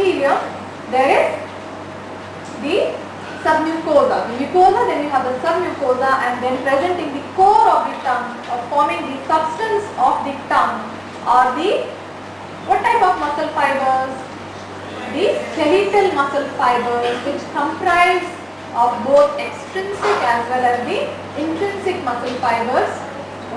epithelium, there is the submucosa. The mucosa, then you have the submucosa, and then present in the core of the tongue or forming the substance of the tongue are the, what type of muscle fibers? The skeletal muscle fibers, which comprise of both extrinsic as well as the intrinsic muscle fibers.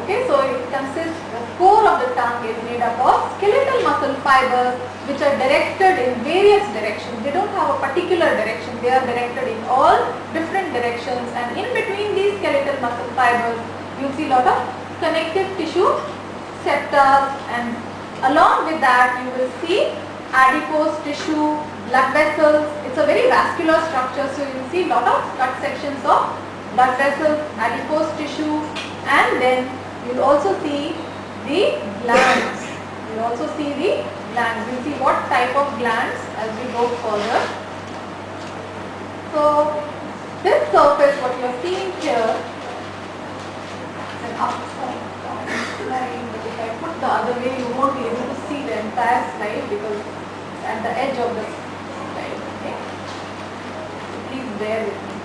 Okay, so it consists, the core of the tongue is made up of skeletal muscle fibers which are directed in various directions. They don't have a particular direction, they are directed in all different directions, and in between these skeletal muscle fibers you will see a lot of connective tissue, septa, and along with that you will see adipose tissue, blood vessels. It's a very vascular structure, so you will see a lot of cut sections of blood vessels, adipose tissue, and then you will also see the glands. You will also see the glands. You will see what type of glands as we go further. So this surface, what you are seeing here, is an upside down slide, but if I put the other way, you won't be able to see the entire slide because it's at the edge of the slide. Okay? So please bear with me.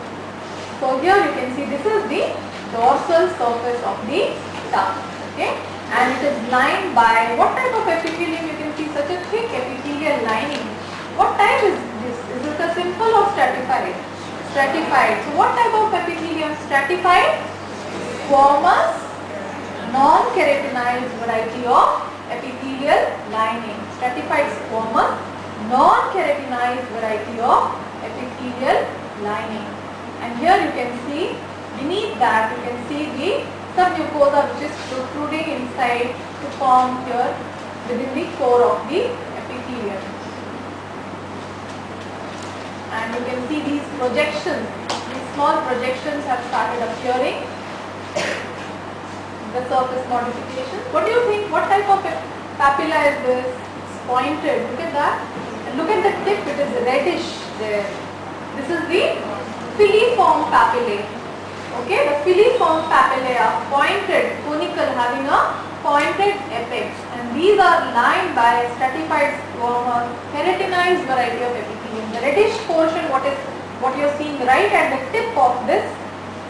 So here you can see this is the dorsal surface of the tongue, okay, and it is lined by what type of epithelium? You can see such a thick epithelial lining. What type is this? Is it a simple or stratified? Stratified. So what type of epithelium? Stratified, squamous, non-keratinized variety of epithelial lining. Stratified, squamous, non-keratinized variety of epithelial lining. And here you can see, beneath that you can see the submucosa which is protruding inside to form here within the core of the epithelium. And you can see these projections, these small projections have started appearing. The surface modification. What do you think? What type of papilla is this? It's pointed. Look at that. And look at the tip, it is reddish there. This is the filiform papillae. Okay, the filiform papillae are pointed, conical, having a pointed apex, and these are lined by stratified squamous, keratinized variety of epithelium. The reddish portion, what you are seeing right at the tip of this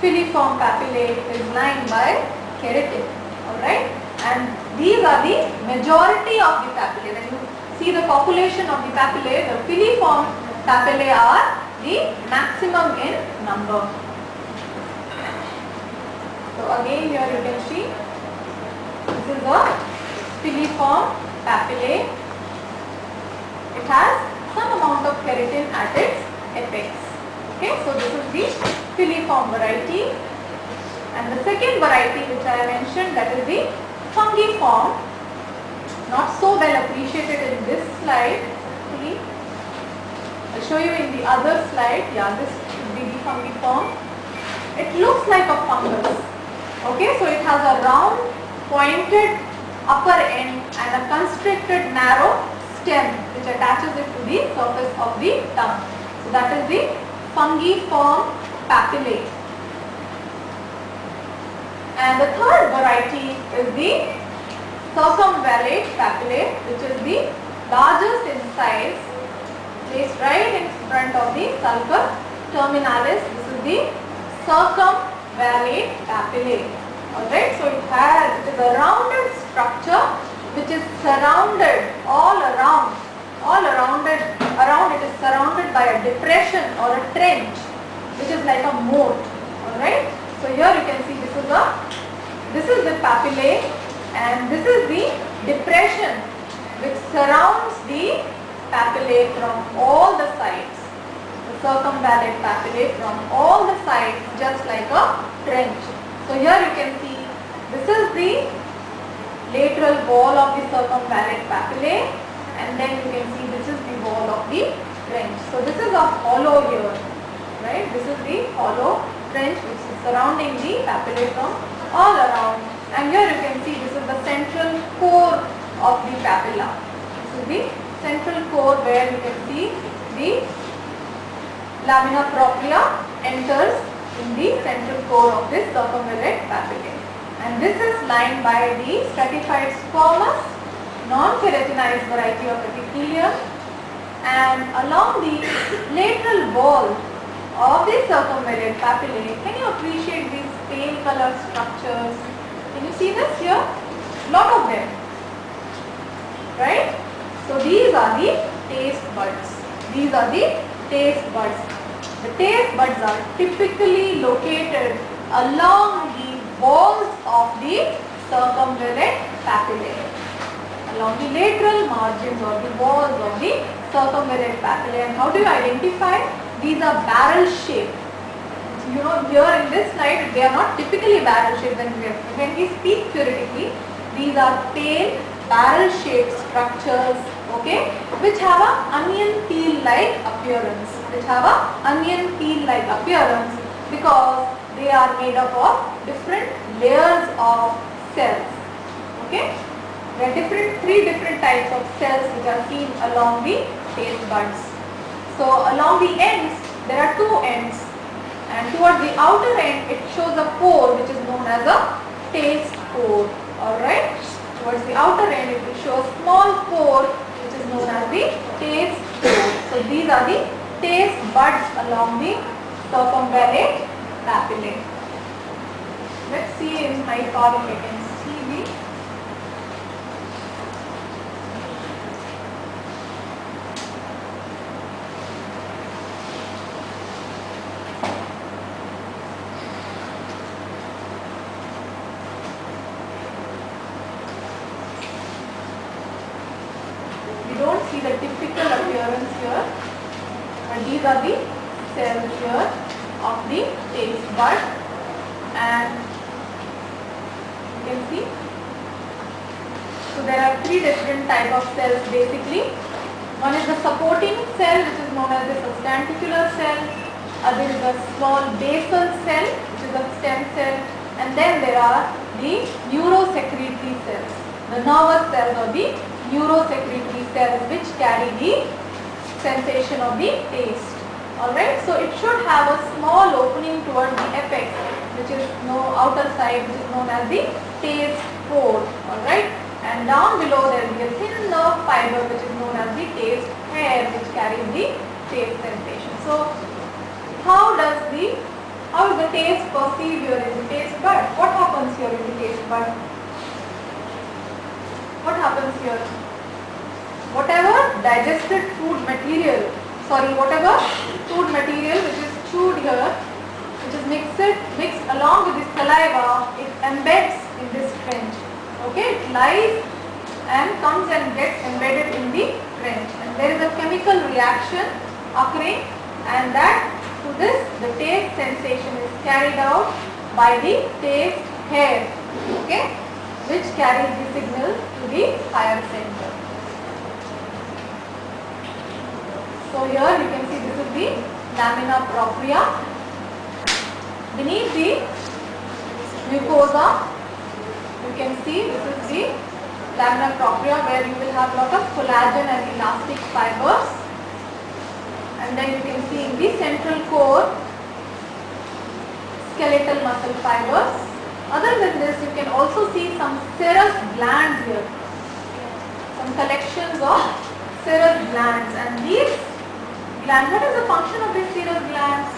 filiform papillae, is lined by keratin. All right, and these are the majority of the papillae. When you see the population of the papillae, the filiform papillae are the maximum in number. So again here you can see this is a filiform papillae. It has some amount of keratin at its apex. Okay, so this is the filiform variety. And the second variety which I mentioned, that is the fungiform. Not so well appreciated in this slide. Actually, I'll show you in the other slide. Yeah, this should be the fungiform. It looks like a fungus. Okay, so it has a round, pointed upper end and a constricted narrow stem which attaches it to the surface of the tongue. So that is the fungiform papillae. And the third variety is the circumvallate papillae, which is the largest in size, placed right in front of the sulcus terminalis. This is the circumvallate papillae. Alright, so it is a rounded structure which is surrounded around it is surrounded by a depression or a trench which is like a moat. Alright, so here you can see this is the papillae, and this is the depression which surrounds the papillae from all the sides. The circumvallate papillae from all the sides, just like a trench. So here you can see this is the lateral wall of the circumvallate papillae, and then you can see this is the wall of the trench. So this is a hollow here, right? This is the hollow trench which is surrounding the papillae from all around. And here you can see this is the central core of the papilla. This is the central core where you can see the lamina propria enters in the central core of this circumvallate papillae. And this is lined by the stratified squamous, non-keratinized variety of epithelium, and and along the lateral wall of the circumvallate papillae, can you appreciate these pale color structures? Can you see this here? Lot of them, right? So these are the taste buds. These are the taste buds. The taste buds are typically located along the walls of the circumvallate papillae, along the lateral margins or the walls of the circumvallate papillae. And how do you identify? These are barrel shaped. You know, here in this slide, they are not typically barrel shaped. When we speak theoretically, these are pale barrel shaped structures, okay, which have a onion peel like appearance. Because they are made up of different layers of cells. Okay, there are three different types of cells which are seen along the taste buds. So along the ends, there are two ends, and towards the outer end it shows a pore which is known as a taste pore. Alright, towards the outer end it will show a small pore which is known as the taste pore. So these are the taste buds along the circumvallate papillae. Let's see in high power if I can see the see the typical appearance here, and these are the cells here of the taste bud, and you can see. So there are three different type of cells basically. One is the supporting cell which is known as the substanticular cell, other is the small basal cell which is a stem cell, and then there are the neurosecretory cells, the nervous cells or the neurosecretory cells which carry the sensation of the taste. Alright, so it should have a small opening towards the apex, which is outer side, which is known as the taste pore. Alright, and down below there will be a thin nerve fiber which is known as the taste hair, which carries the taste sensation. So how is the taste perceived here in the taste bud? What happens here in the taste bud? What happens here? Whatever digested food material which is chewed here, which is mixed along with the saliva, it embeds in this trench. Okay, it lies and comes and gets embedded in the trench, and there is a chemical reaction occurring, and that to this the taste sensation is carried out by the taste hair, okay, which carries the signal to the higher center. So here you can see this is the lamina propria. Beneath the mucosa, you can see this is the lamina propria, where you will have lot of collagen and elastic fibers, and then you can see in the central core skeletal muscle fibers. Other than this, you can also see some serous glands here, some collections of serous glands, and these glands, what is the function of these serous glands?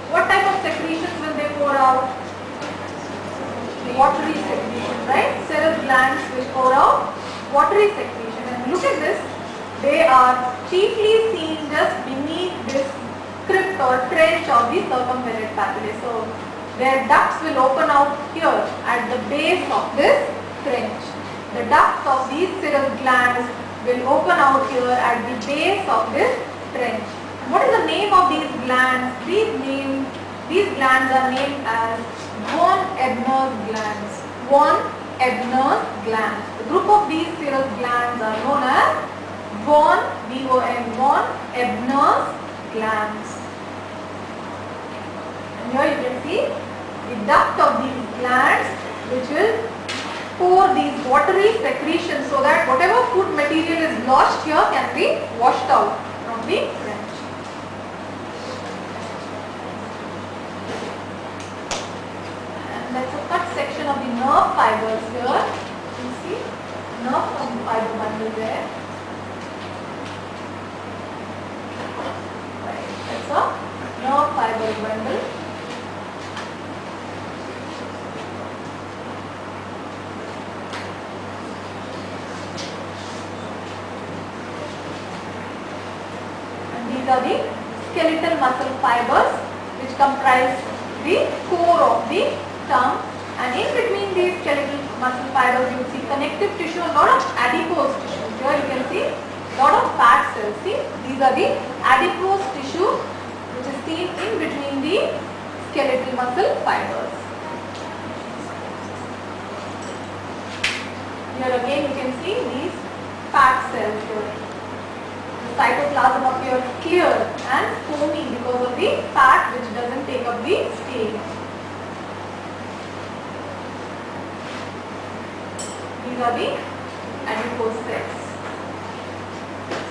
What type of secretions will they pour out? Watery secretion, right? Serous glands will pour out watery secretion, and look at this, they are chiefly seen just beneath this crypt or trench of the circumvallate papillae. So their ducts will open out here at the base of this trench. The ducts of these serous glands will open out here at the base of this trench. And what is the name of these glands? These glands are named as von Ebner's glands. Von Ebner's glands. The group of these serous glands are known as von Ebner's glands. And here you can see the duct of these glands, which will pour these watery secretions so that whatever food material is lodged here can be washed out from the trench. And that's a cut section of the nerve fibers here. You can see nerve fiber bundle there. are the skeletal muscle fibers which comprise the core of the tongue, and in between these skeletal muscle fibers you see connective tissue, a lot of adipose tissue. Here you can see lot of fat cells. See, these are the adipose tissue which is seen in between the skeletal muscle fibers. Here again you can see these fat cells here. The cytoplasm appears clear and foamy because of the fat which doesn't take up the stain. These are the adipose cells.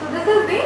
So this is the